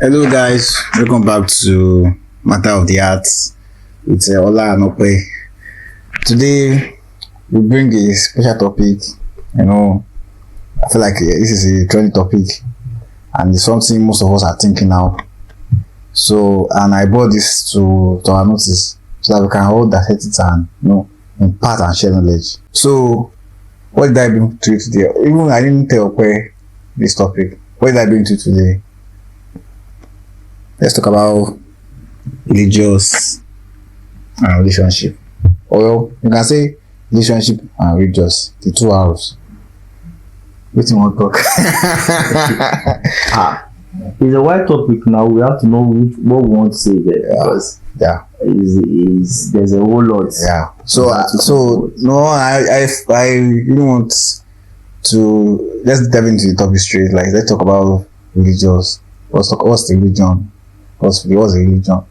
Hello guys, welcome back to Matter of the Arts with Ola and Ope. Today we bring a special topic. I feel like this is a trending topic and it's something most of us are thinking now. So, and I brought this to our notice so that we can all dissect it and impart and share knowledge. So, what did I bring to you today? Even I didn't tell Ope this topic. What did I bring to you today? Let's talk about religious and relationship. Or you can say relationship and religious, the two R's. What do you want to talk? It's a wide topic now. We have to know what we want to say there because there's a whole lot. Yeah. So no, I really want to let's dive into the topic straight. Like let's talk about religious. What's the religion? What's the religion?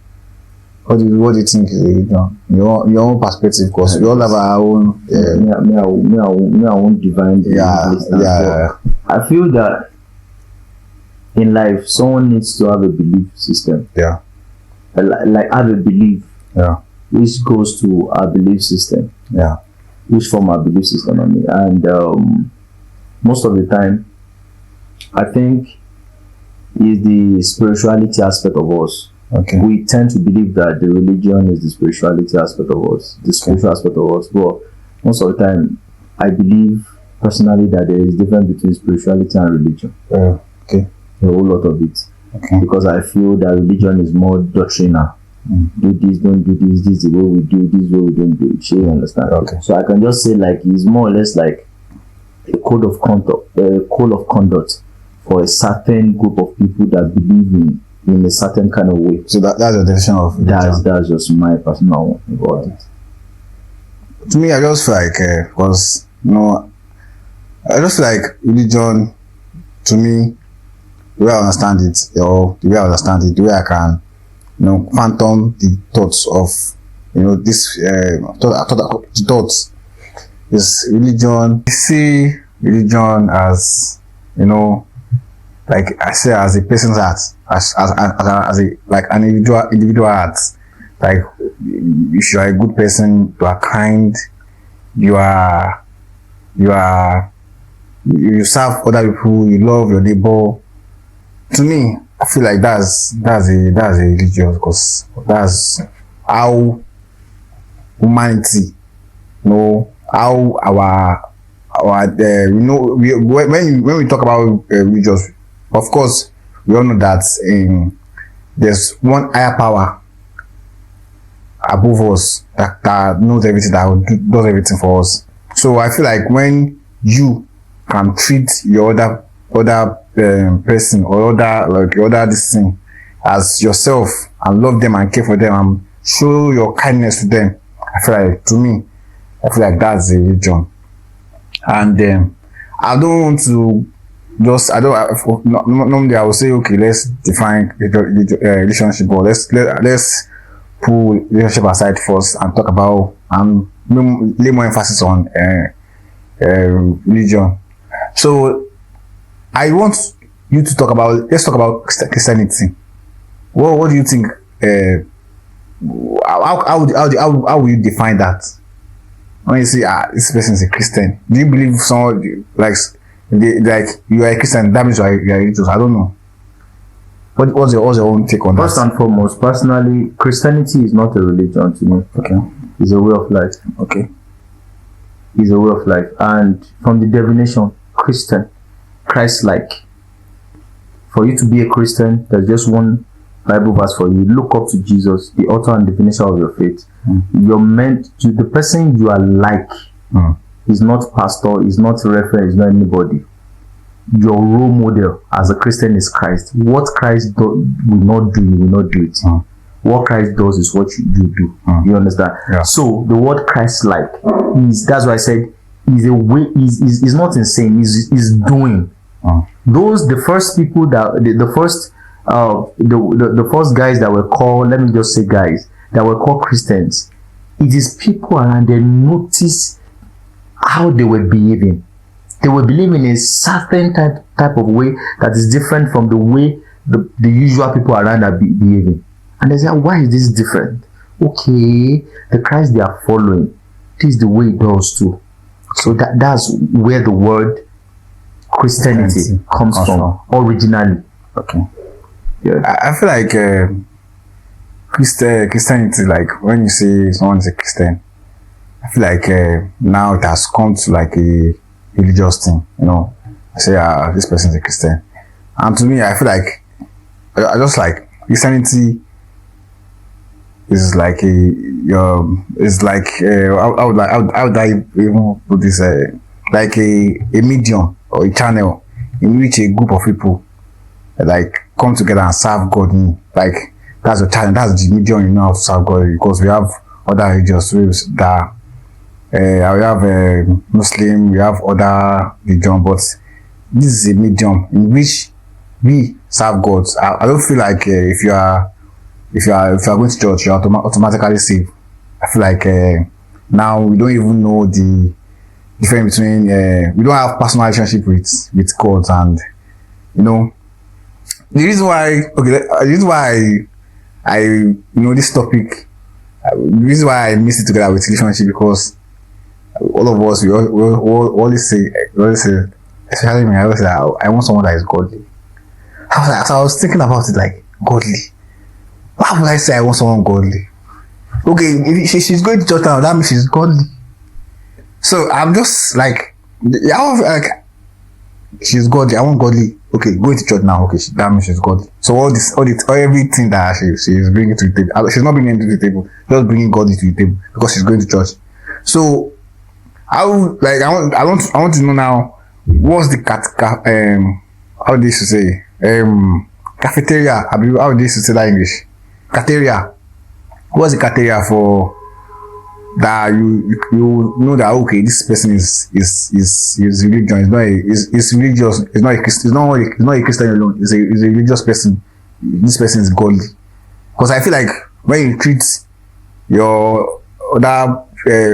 What do you think is religion? Your own perspective, because we all have our own. I won't divine. I feel that in life, someone needs to have a belief system. Yeah. Like have a belief. Yeah. Which goes to our belief system. Yeah. Which form our belief system, and most of the time, I think is the spirituality aspect of us. Okay. We tend to believe that the religion is the spirituality aspect of us, the spiritual aspect of us. But most of the time, I believe personally that there is difference between spirituality and religion. Okay. A whole lot of it. Okay. Because I feel that religion is more doctrinal. Do this, don't do this. This is the way we do. This is the way we don't do it. You understand? Okay. So I can just say like it's more or less like a code of conduct for a certain group of people that believe in a certain kind of way. So that's the definition of religion. That's just my personal about it. To me, I just feel like I just feel like religion. To me, the way I understand it, the way I can, phantom the thoughts of, the thoughts is religion. I see religion as, like I say, as a person's heart, as an individual heart. Like if you are a good person, you are kind, you serve other people, you love your neighbor. To me, I feel like that's a religion, because that's how humanity, how our when we talk about religious. Of course, we all know that there's one higher power above us that knows everything, that does everything for us. So I feel like when you can treat your other person or this thing as yourself and love them and care for them and show your kindness to them, I feel like that's a religion. And I don't want to normally I will say, okay, let's define relationship, but let's pull relationship aside first and talk about and lay more emphasis on religion. So I want you to let's talk about Christianity. What do you think? How will you define that? When you say this person is a Christian, do you believe someone like you are a Christian, that means you are religious? I don't know. What's your own take on that? First and foremost, personally, Christianity is not a religion to me. Okay. It's a way of life. Okay. It's a way of life. And from the definition, Christian, Christ-like. For you to be a Christian, there's just one Bible verse for you. Look up to Jesus, the author and the finisher of your faith. You're meant to, the person you are like is not pastor, is not reference, is not anybody. Your role model as a Christian is Christ. What Christ will not do, you will not do it. What Christ does is what you do. You understand? Yeah. So the word Christ-like is, that's why I said, is a way, is not insane, is doing. The first people that the first guys that were called, let me just say guys, that were called Christians, it is people around them notice how they were behaving. They were believing in a certain type of way that is different from the way the usual people around are behaving. And they say, why is this different? Okay, the Christ they are following, this is the way it does too. So that's where the word Christianity comes from originally. Okay. Yeah. I feel like Christianity, like when you say someone is a Christian, I feel like now it has come to like a religious thing, you know. I say, this person is a Christian. And to me, I feel like, I just like, Christianity is like how would I even put this, like a medium or a channel in which a group of people like come together and serve God in. Like, that's the channel, that's the medium you know how to serve God, because we have other religious ways that we have Muslim, we have other religion, but this is a medium in which we serve God. I don't feel like if you are going to church, you are automatically saved. I feel like now we don't even know the difference between we don't have personal relationship with God, and you know the reason why I you know this topic, the reason why I mix it together with relationship, because all of us we always say, especially me, I always say I want someone that is godly. I was thinking about it, like, godly. Why would I say I want someone godly? Okay, if she's going to church now, that means she's godly. So I'm just like, she's godly. I want godly. Okay, going to church now. Okay, that means she's godly. So everything that she's bringing to the table, she's not bringing anything to the table. Just bringing godly to the table because she's going to church. So I want to know now, what's the how they used to say cafeteria? How they used to say that in English? Cafeteria. What's the cafeteria for that you know that okay, this person is religion, it's religious, it's not a Christian, it's not a Christian alone, it's a religious person. This person is godly. Because I feel like when you treat your other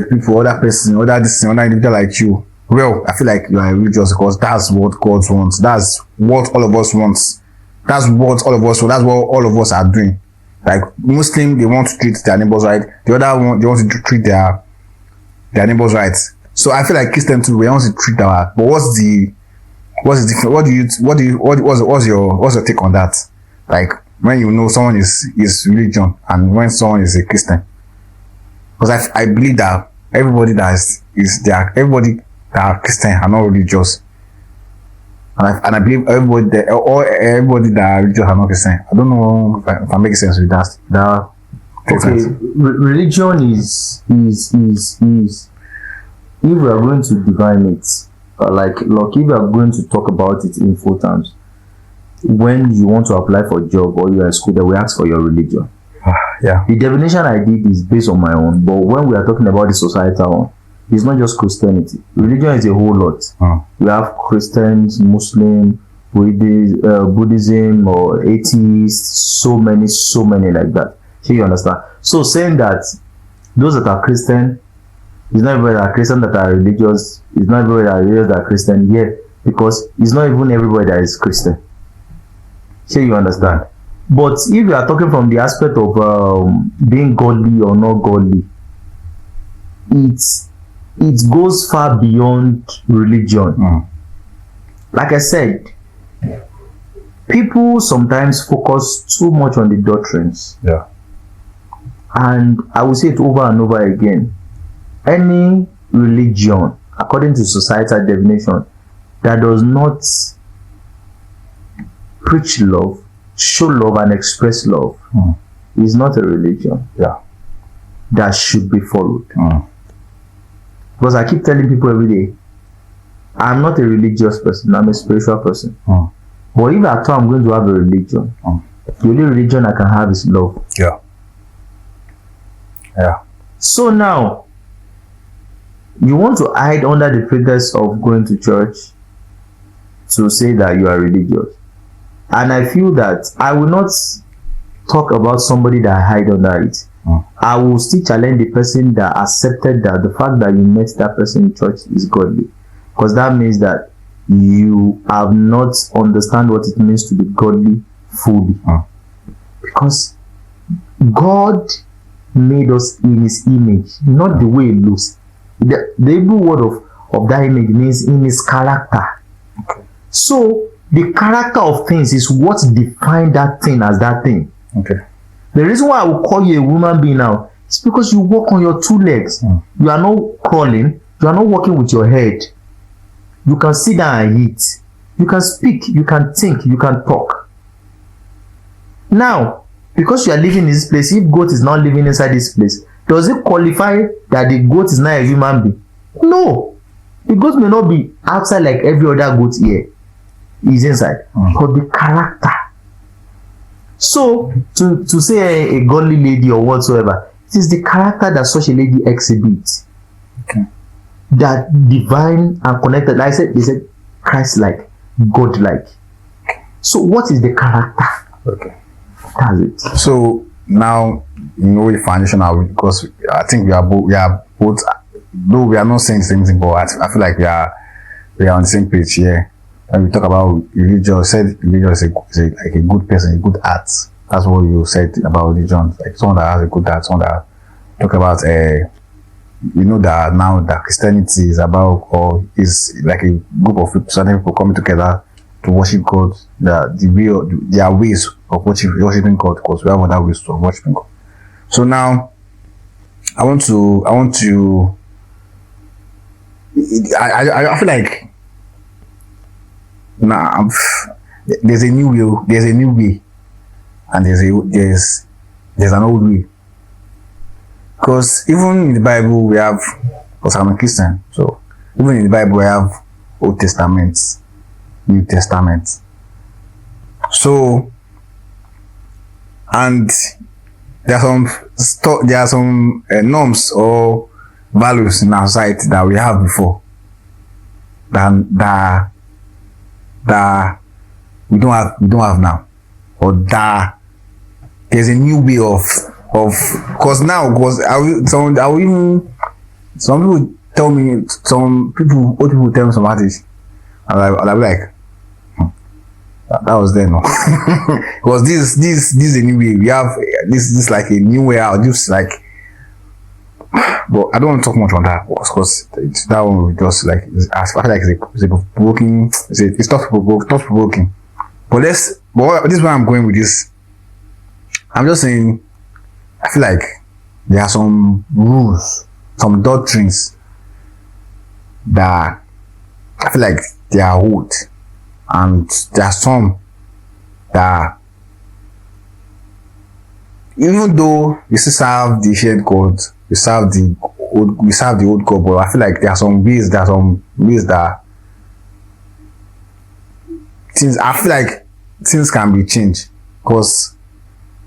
people, other person, other individual like you well, I feel like you are religious, because that's what God wants. That's what all of us wants. That's what all of us want. That's what all of us are doing. Like Muslim, they want to treat their neighbors right. The other one, they want to treat their neighbors right. So I feel like Christian too, we want to treat our. But what's the difference? What's your take on that? Like when you know someone is religion and when someone is a Christian. Because I believe that everybody that everybody that are Christian are not religious. And I believe everybody that are religious are not Christian. I don't know if I make sense with that. Okay, religion is if we are going to define it, like if we are going to talk about it in full terms, when you want to apply for a job or you are at school, they will ask for your religion. Yeah. The definition I did is based on my own, but when we are talking about the societal one, it's not just Christianity. Religion is a whole lot. We have Christians, Muslim, Buddhism, or atheists, so many like that. So you understand? So saying that those that are Christian, it's not everybody that are Christian that are religious, it's not everybody that are religious that are Christian, yeah, because it's not even everybody that is Christian. So you understand? But if you are talking from the aspect of being godly or not godly, it goes far beyond religion. Like I said, people sometimes focus too much on the doctrines. Yeah. And I will say it over and over again. Any religion, according to societal definition, that does not preach love, show love, and express love is not a religion. Yeah. That should be followed. Because I keep telling people every day, I'm not a religious person, I'm a spiritual person. But if at all I'm going to have a religion, the only religion I can have is love. Yeah. Yeah. So now, you want to hide under the pretext of going to church to say that you are religious. And I feel that I will not talk about somebody that hide under it. I will still challenge the person that accepted that the fact that you met that person in church is godly, because that means that you have not understand what it means to be godly fully. Because God made us in his image, not the way it looks. The Hebrew word of that image means in his character. So the character of things is what defines that thing as that thing. The reason why I will call you a human being now is because you walk on your two legs. You are not crawling. You are not walking with your head. You can sit down and eat. You can speak. You can think. You can talk. Now, because you are living in this place, if goat is not living inside this place, does it qualify that the goat is not a human being? No. The goat may not be outside like every other goat here. He's inside. But the character. So, to say a godly lady or whatsoever, it is the character that such a lady exhibits. That divine and connected. Like I said, they said Christ-like, God-like. So, what is the character? That's it. So now you know the foundation are, because I think we are both though we are not saying the same thing, but I feel like we are on the same page here. And we talk about religion. Said religion is like a good person, a good heart. That's what you said about religion. Like someone that has a good heart, someone that talk about you know that now that Christianity is about, or is like a group of certain people coming together to worship God, their ways of worshiping God, because we have other ways of worshiping God. So now I feel like now there's a new way, and there's an old way. Because even in the Bible we have, because I'm a Christian, so even in the Bible we have Old Testament, New Testament. So, and there are some norms or values in our society that we have before that we don't have now, or that there's a new way of because some people tell me, old people tell me some artists, and I'll be like, that was then, no. Because this is a new way. We have this like a new way out. Just like, but I don't want to talk much on that, because that one will just like, I feel like it's a provoking. It's not provoking. But this is where I'm going with this. I'm just saying, I feel like there are some rules, some doctrines that I feel like they are old, and there are some that, even though we still serve the shared God, we serve the old God, but I feel like there are some ways that things can be changed. Because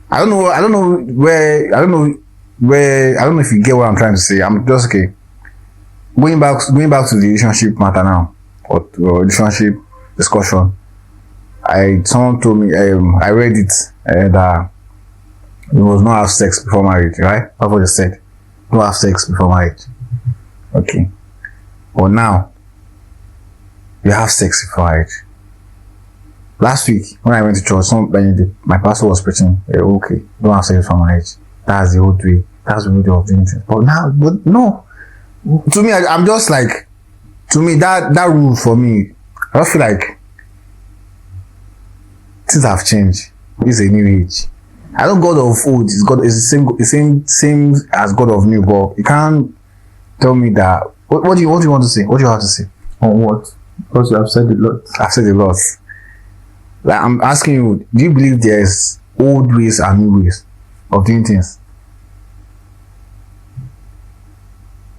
I don't know if you get what I'm trying to say. I'm just okay. Going back to the relationship matter now, or relationship discussion. Someone told me, I read it, that you must not have sex before marriage, right? That's what they said. Don't have sex before marriage. Okay. But now, you have sex before marriage. Last week, when I went to church, my pastor was preaching, okay, don't have sex before marriage. That's the old way. That's the way of doing things. But no. To me, I'm just like, that rule for me, I don't feel like things have changed. This is a new age. I know God of old is the same as God of new, but you can't tell me that. What do you want to say? What do you have to say? On what? Because you have said a lot. I've said a lot. Like, I'm asking you, do you believe there's old ways and new ways of doing things?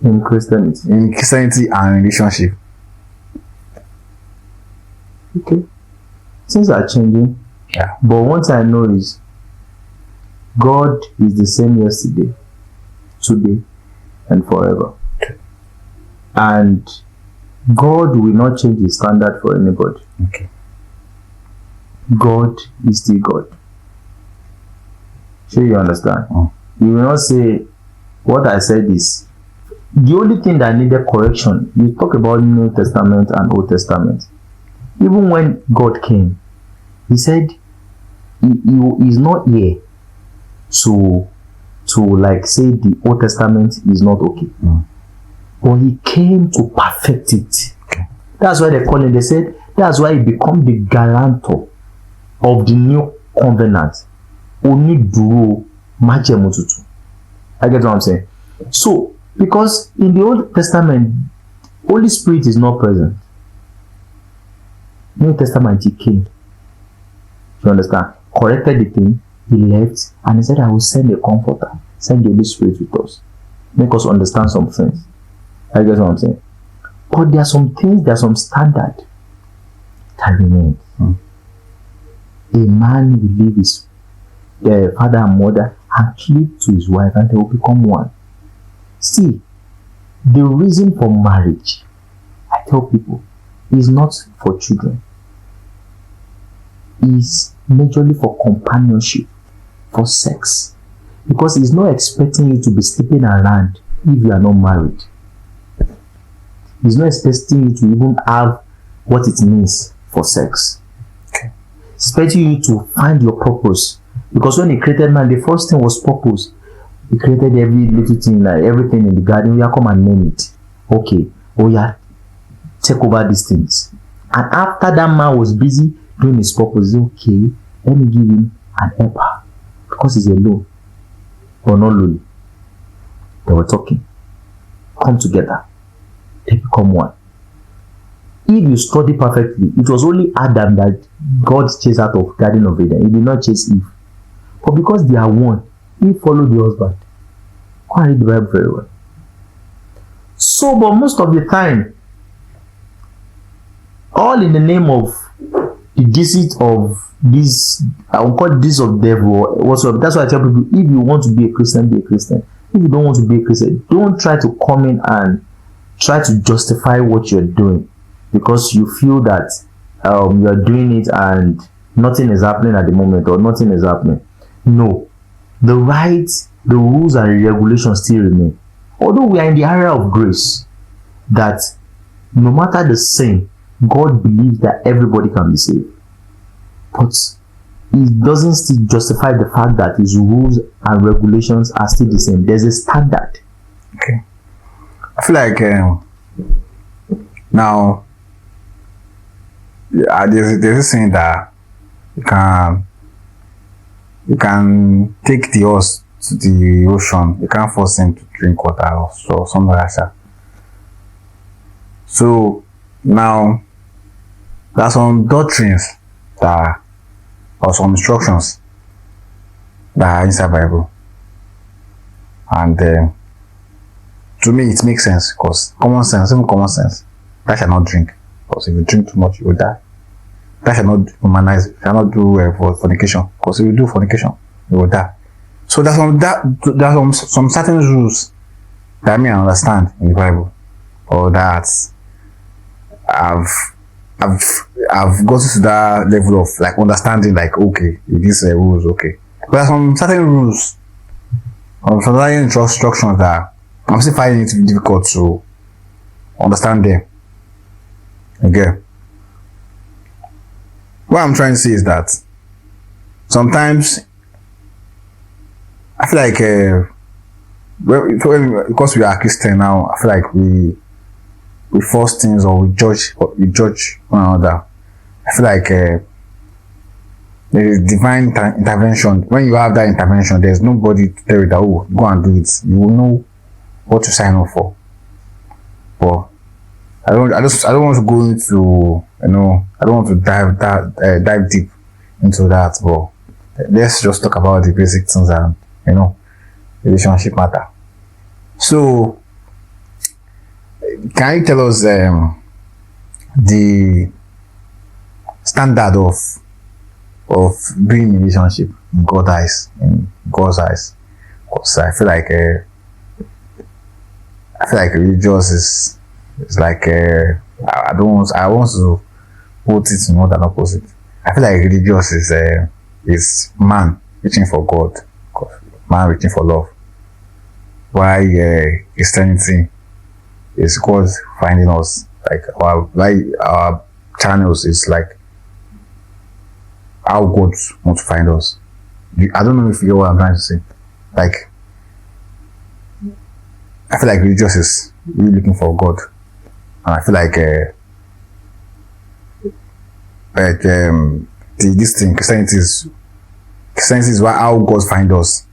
In Christianity and relationship. Okay. Things are changing. Yeah. But one thing I know is God is the same yesterday, today, and forever. And God will not change his standard for anybody. Okay. God is still God. Sure, you understand? You will not say, what I said is, the only thing that needed correction, you talk about New Testament and Old Testament. Even when God came, he said, he is not here to like say the Old Testament is not okay. But he came to perfect it. That's why they call him, they said, that's why he become the guarantor of the new covenant. Oniduro májẹ̀mú tuntun. I get what I'm saying? So, because in the Old Testament, Holy Spirit is not present. New Testament, he came. You understand? Corrected the thing, he left, and he said, I will send a comforter, send the Holy Spirit with us, make us understand some things. I guess what I'm saying. But there are some things, there are some standard that remain. A man will leave his father and mother and cleave to his wife, and they will become one. See, the reason for marriage, I tell people, is not for children. Is majorly for companionship, for sex. Because he's not expecting you to be sleeping around if you are not married. He's not expecting you to even have what it means for sex. He's expecting you to find your purpose. Because when he created man, the first thing was purpose. He created every little thing, like everything in the garden. We are come and name it. Okay. Oh yeah. Take over these things. And after that man was busy doing his purpose, okay, let me give him an helper. Because he's alone. Or not lonely. They were talking. Come together. They become one. If you study perfectly, it was only Adam that God chased out of Garden of Eden. He did not chase Eve. But because they are one, he followed the husband. Go and read the Bible very well. So, but most of the time, all in the name of the deceit of this, I will call this of devil or whatsoever. That's why I tell people, if you want to be a Christian, be a Christian. If you don't want to be a Christian, don't try to come in and try to justify what you're doing because you feel that you're doing it and nothing is happening at the moment or nothing is happening. No, the rights, the rules and the regulations still remain. Although we are in the area of grace, that no matter the sin, God believes that everybody can be saved. But it doesn't still justify the fact that his rules and regulations are still the same. There's a standard. Okay. I feel like now there's this saying that you can take the horse to the ocean. You can't force him to drink water or so, something like that. So now there are some doctrines that or some instructions that are inside the Bible, and to me it makes sense because common sense, even common sense, that shall not drink, because if you drink too much you will die. That shall not humanize, shall not do for fornication, because if you do fornication you will die. So there's some certain rules that I may understand in the Bible, or that I've gotten to that level of like understanding, like okay, these rules, okay. But there's some certain rules, some certain instructions that I'm still finding it difficult to understand them. Okay. What I'm trying to say is that sometimes I feel like because we are Christian now, I feel like we force things or we judge one another. I feel like there is divine intervention. When you have that intervention, there's nobody to tell you that, oh, go and do it. You will know what to sign up for. But I don't want to go into, I don't want to dive deep into that. But let's just talk about the basic things and relationship matter. So can you tell us the standard of being in a relationship in God's eyes? Because I feel like religious is like I want to put it in other opposite. I feel like religious is man reaching for God, man reaching for love, while Christianity is God finding us. Like our channels is like how God wants to find us. I don't know if you get what I'm trying to say. Like, I feel like religious is really looking for God, and I feel like this thing Christianity is how God find us.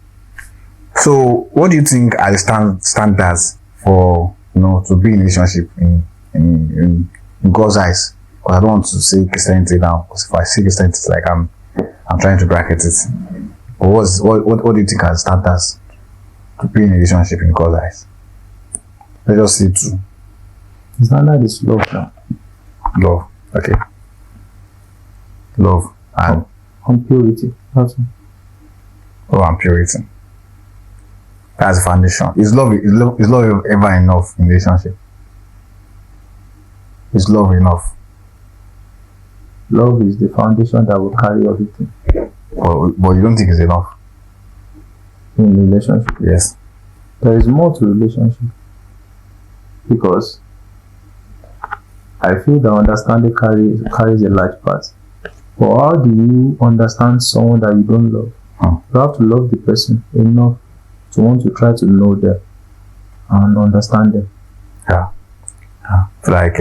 So, what do you think are the standards for to be in a relationship in God's eyes? Because I don't want to say Christianity now. Because if I say Christianity, it's like I'm trying to bracket it. But what do you think are the standards to be in a relationship in God's eyes? Let's just say two. The standard is love now. Love. Okay. Love and purity. That's it. Oh, and purity. That's the foundation. Is love ever enough in a relationship? Is love enough? Love is the foundation that will carry everything. But you don't think it's enough? In a relationship? Yes. There is more to relationship. Because I feel that understanding carries a large part. But how do you understand someone that you don't love? You have to love the person enough to want to try to know them and understand them. Yeah. Like,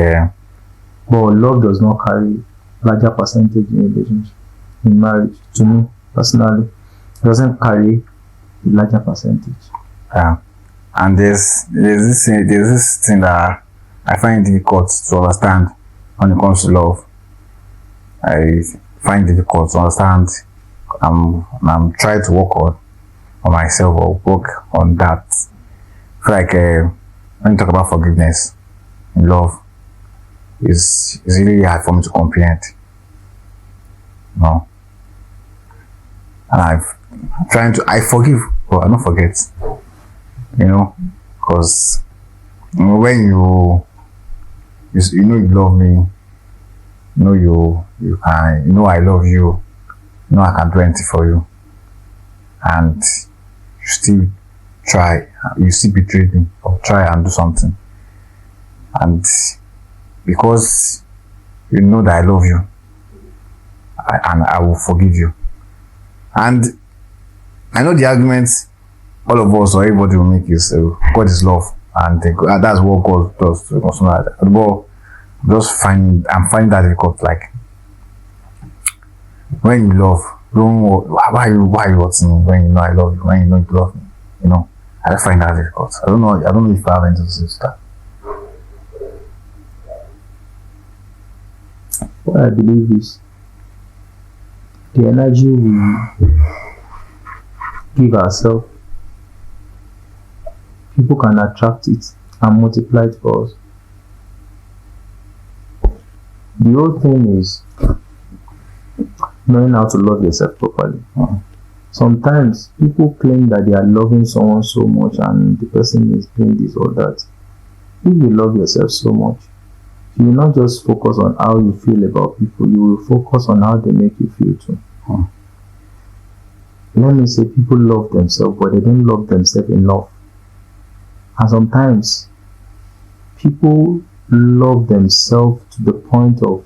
but love does not carry larger percentage in a relationship. In marriage, to me personally, it doesn't carry a larger percentage. Yeah. And there's this thing that I find difficult to understand when it comes to love. I find it difficult to understand. I'm trying to work on myself or work on that. I feel like when you talk about forgiveness in love, it's really hard for me to comprehend. No. And I forgive, but I don't forget. Because when you love me, you can, I love you, I can do anything for you, and you still betray me or try and do something, and because you know that I love you, I will forgive you. And I know the arguments all of us or everybody will make is God is love, and that's what God does to us. But I'm finding that difficult. Like, when you love, why are you hurting me when you know I love you, when you know you love me? I just find that difficult. I don't know if I have anything to say to that. What I believe is the energy we give ourselves, people can attract it and multiply it for us. The whole thing is knowing how to love yourself properly. Sometimes people claim that they are loving someone so much and the person is doing this or that. If you love yourself so much, you will not just focus on how you feel about people, you will focus on how they make you feel too. Let me say, people love themselves, but they don't love themselves enough. And sometimes people love themselves to the point of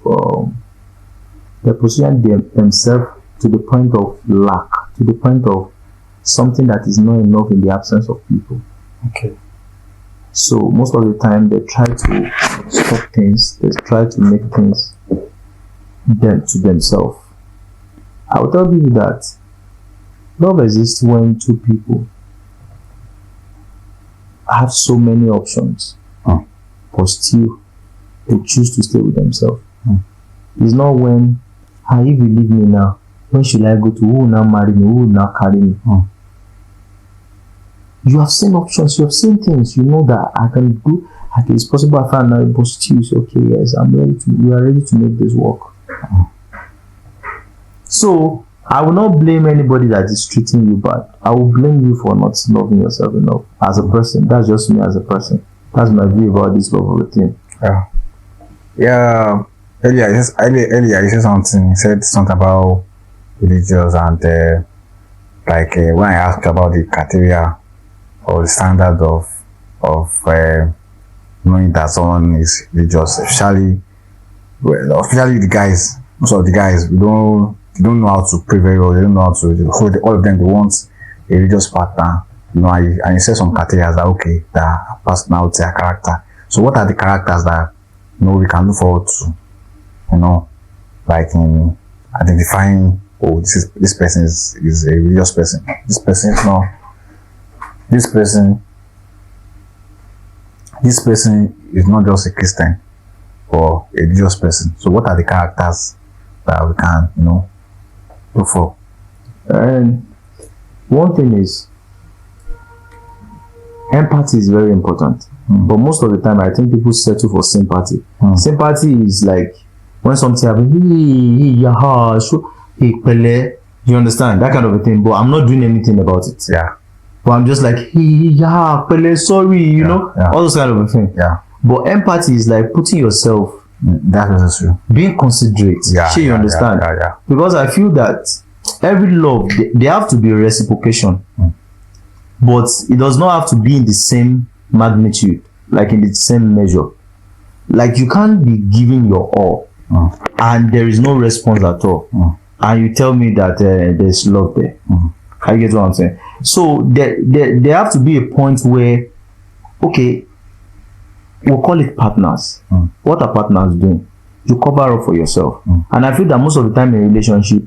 they position themselves to the point of lack, to the point of something that is not enough in the absence of people. Okay. So most of the time they try to stop things, they try to make things to themselves. I will tell you that love exists when two people have so many options, but still they choose to stay with themselves. It's not when, if you leave me now, when should I go to? Who will now marry me? Who will now carry me? You have seen options, you have seen things, you know that I can do, it's possible I find out, but still, okay, yes, we are ready to make this work. So, I will not blame anybody that is treating you bad. I will blame you for not loving yourself enough as a person. That's just me as a person. That's my view about this love of a thing. Yeah. Earlier you said something. You said something about religious and when I asked about the criteria or the standard of knowing that someone is religious, especially the guys. Most of the guys, we don't they don't know how to pray very well. They don't know how to. So all of them, they want a religious partner. And you set some criteria that okay, that personality, a character. So what are the characters that we can look forward to? Like in identifying, oh, this person is a religious person. This person is not just a Christian or a religious person. So what are the characters that we can, look for? And one thing is, empathy is very important. But most of the time, I think people settle for sympathy. Sympathy is like when something happens, you understand, that kind of a thing. But I'm not doing anything about it. Yeah. But I'm just like, sorry, you know, all those kind of a thing. Yeah. But empathy is like putting yourself. That is true. Being considerate. Yeah. You understand? Yeah. Because I feel that every love, they have to be reciprocation. But it does not have to be in the same magnitude, like in the same measure. Like you can't be giving your all and there is no response at all. And you tell me that there's love there. I get what I'm saying. So there have to be a point where, okay, we'll call it partners. What are partners doing? You cover up for yourself. And I feel that most of the time in a relationship,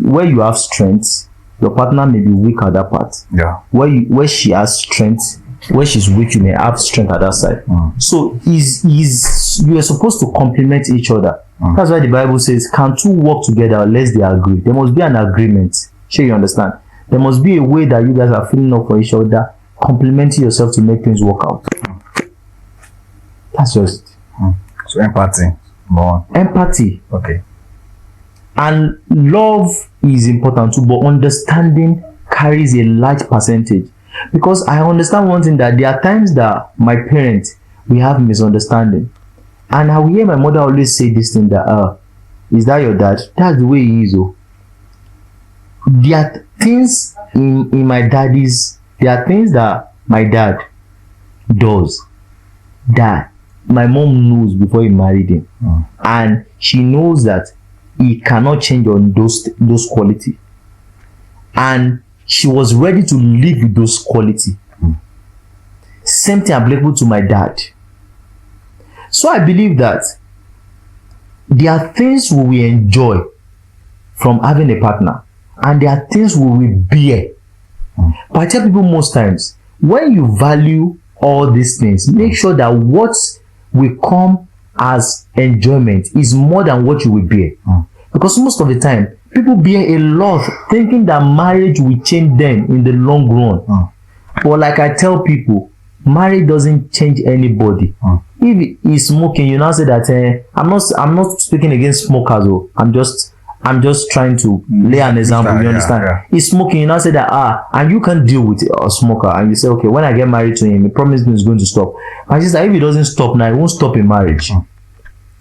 where you have strengths, your partner may be weak at that part. Yeah. Where she has strength, where she's weak, you may have strength at that side. So you are supposed to complement each other. That's why the Bible says, can two work together unless they agree? There must be an agreement. Sure, you understand? There must be a way that you guys are filling up for each other, complementing yourself to make things work out. That's just it. So empathy. More. Empathy. Okay. And love is important too, but understanding carries a large percentage. Because I understand one thing, that there are times that my parents, we have misunderstanding. And I will hear my mother always say this thing that, is that your dad? That's the way he is. Oh. There are things in my daddy's, there are things that my dad does that my mom knows before he married him. And she knows that he cannot change on those qualities. And she was ready to live with those qualities. Same thing applicable to my dad. So I believe that there are things we will enjoy from having a partner, and there are things we will bear. But I tell people most times, when you value all these things, make sure that what will come as enjoyment is more than what you will bear. Because most of the time, people bear a lot thinking that marriage will change them in the long run. But like I tell people, marriage doesn't change anybody. If he's smoking, you now say that I'm not speaking against smokers. I'm just trying to lay an example. You understand? He's smoking, you now say that and you can't deal with a smoker, and you say, okay, when I get married to him, he promised me he's going to stop. And she's like, if he doesn't stop now, he won't stop in marriage.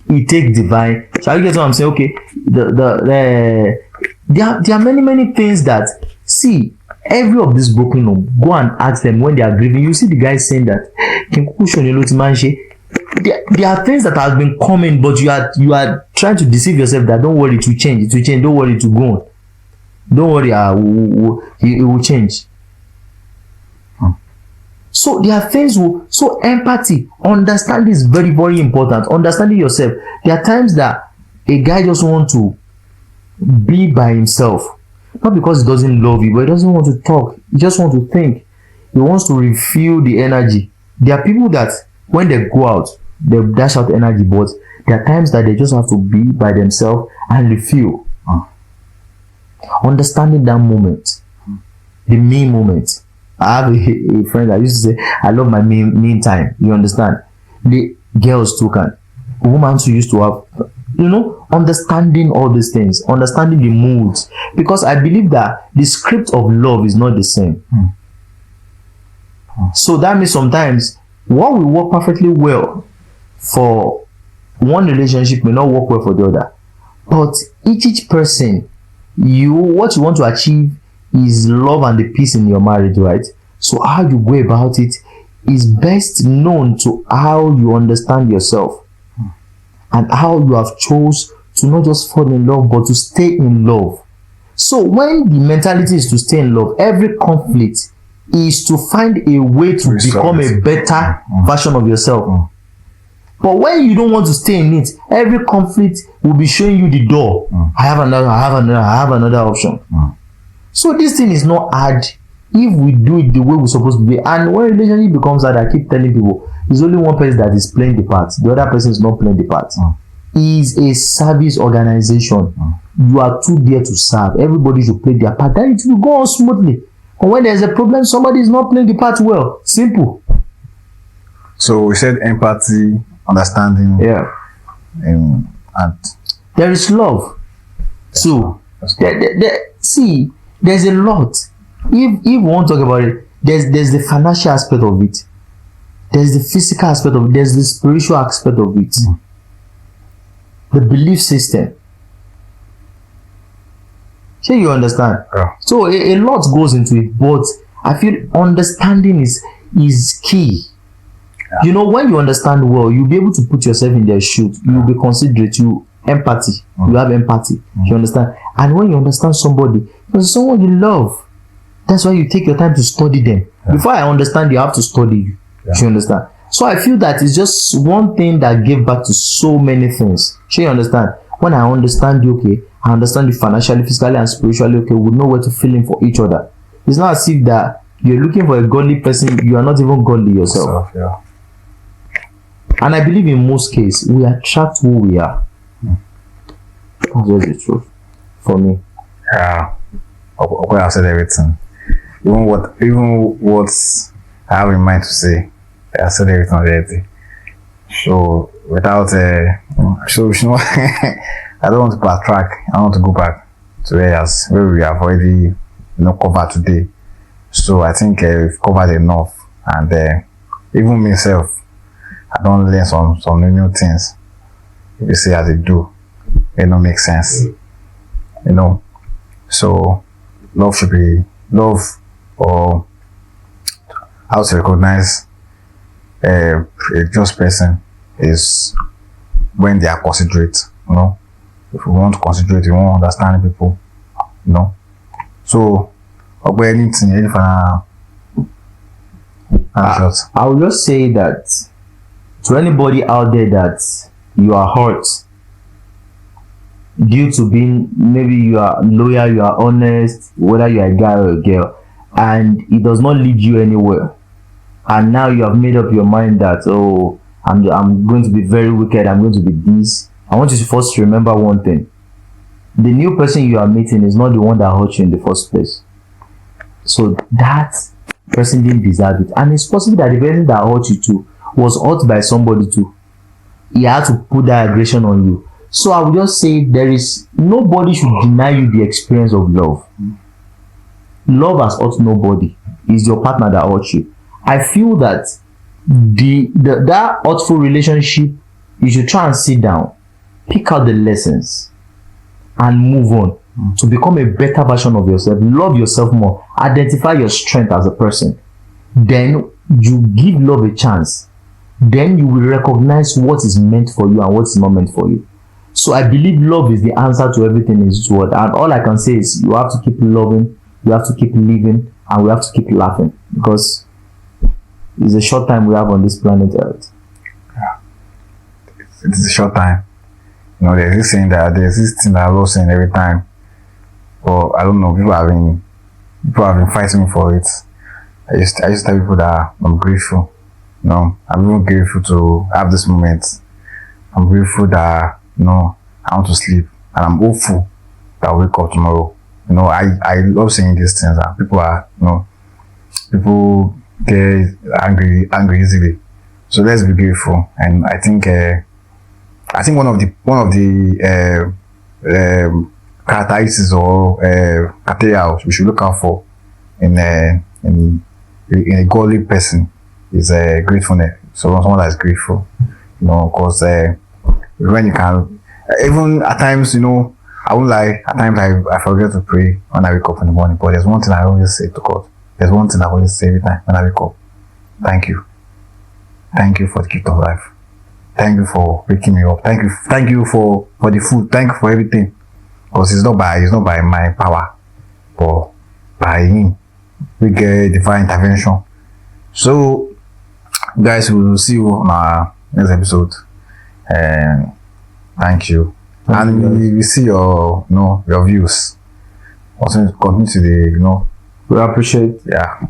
He takes divine. So I get what I'm saying. Okay, there are many things that, see, every of this broken home, go and ask them when they are grieving. You see the guy saying that there are things that have been coming, but you are trying to deceive yourself that don't worry, it will change, don't worry, it will go on, don't worry, it will change. So there are things so empathy, understanding is very, very important. Understanding yourself. There are times that a guy just wants to be by himself, not because he doesn't love you, but he doesn't want to talk. He just wants to think. He wants to refuel the energy. There are people that when they go out, they dash out energy, but there are times that they just have to be by themselves and refuel. Understanding that moment, the me moment. I have a friend that used to say, I love my me time. You understand? The girls too can. Women who used to have, understanding all these things, understanding the moods. Because I believe that the script of love is not the same. So that means sometimes what will work perfectly well for one relationship may not work well for the other. But each person, what you want to achieve is love and the peace in your marriage, right? So how you go about it is best known to how you understand yourself and how you have chose to not just fall in love, but to stay in love. So when the mentality is to stay in love, every conflict is to find a way to become a better version of yourself. But when you don't want to stay in it, every conflict will be showing you the door. I have another option. So this thing is not hard if we do it the way we're supposed to be. And when relationship becomes hard, I keep telling people, there's only one person that is playing the part. The other person is not playing the part. Is a service organization. You are too there to serve. Everybody should play their part. Then it will go on smoothly. And when there's a problem, somebody is not playing the part well. Simple. So we said empathy, understanding. Yeah. And there is love. So see, there's a lot. If we want to talk about it, there's the financial aspect of it. There's the physical aspect of it. There's the spiritual aspect of it. The belief system. Sure, you understand? Yeah. So a lot goes into it, but I feel understanding is key. Yeah. You know, when you understand well, you'll be able to put yourself in their shoes. You'll be considerate. You empathy. You have empathy. You understand? And when you understand somebody, there's someone you love. That's why you take your time to study them. Yeah. Before I understand, you have to study you. Yeah. You understand? So I feel that it's just one thing that gave back to so many things. You understand? When I understand you, okay, I understand you financially, physically, and spiritually, okay, we know where to fill in for each other. It's not as if that you're looking for a godly person, you are not even godly yourself. Yeah. And I believe in most cases, we attract who we are. That's just the truth for me. Yeah. Okay, I said everything. Even what I have in mind to say, I said everything already. So without I don't want to backtrack. I want to go back to areas where we have already covered today. So I think we've covered enough, and even myself, I don't learn some new things. If you see as they do, it don't make sense. So love should be love, or how to recognize a just person is when they are considerate. If we want to considerate, we want to understand people. So anything I will just say that to anybody out there that you are hurt due to being, maybe you are loyal, you are honest, whether you are a guy or a girl, and it does not lead you anywhere, and now you have made up your mind that, oh, I'm going to be very wicked, I'm going to be this. I want you to first remember one thing: the new person you are meeting is not the one that hurt you in the first place. So that person didn't deserve it, and it's possible that the person that hurt you too was hurt by somebody too. He had to put that aggression on you. So I would just say nobody should deny you the experience of love. Love has hurt nobody. It's your partner that hurt you. I feel that that hurtful relationship, you should try and sit down, pick out the lessons, and move on to become a better version of yourself. Love yourself more. Identify your strength as a person. Then you give love a chance. Then you will recognize what is meant for you and what is not meant for you. So I believe love is the answer to everything in this world. And all I can say is you have to keep loving, you have to keep living, and we have to keep laughing, because it's a short time we have on this planet Earth. Yeah. It's a short time. There's this thing that I love saying every time. But I don't know, people have been fighting me for it. I used to tell people that I'm grateful. I'm even grateful to have this moment. I'm grateful that I want to sleep, and I'm hopeful that I'll wake up tomorrow. I love saying these things, and people get angry easily. So let's be grateful. And I think one of the characteristics or criteria we should look out for in a godly person is gratefulness. So someone that is grateful, because when you can, even at times, I won't lie, at times I forget to pray when I wake up in the morning, but there's one thing I always say to God. There's one thing I always say every time when I wake up: thank you for the gift of life. Thank you for waking me up. Thank you for the food. Thank you for everything. Because it's not by my power, but by Him. We get divine intervention. So, guys, we will see you on our next episode. And thank you. And we see your your views. Also continue to the we appreciate. Yeah.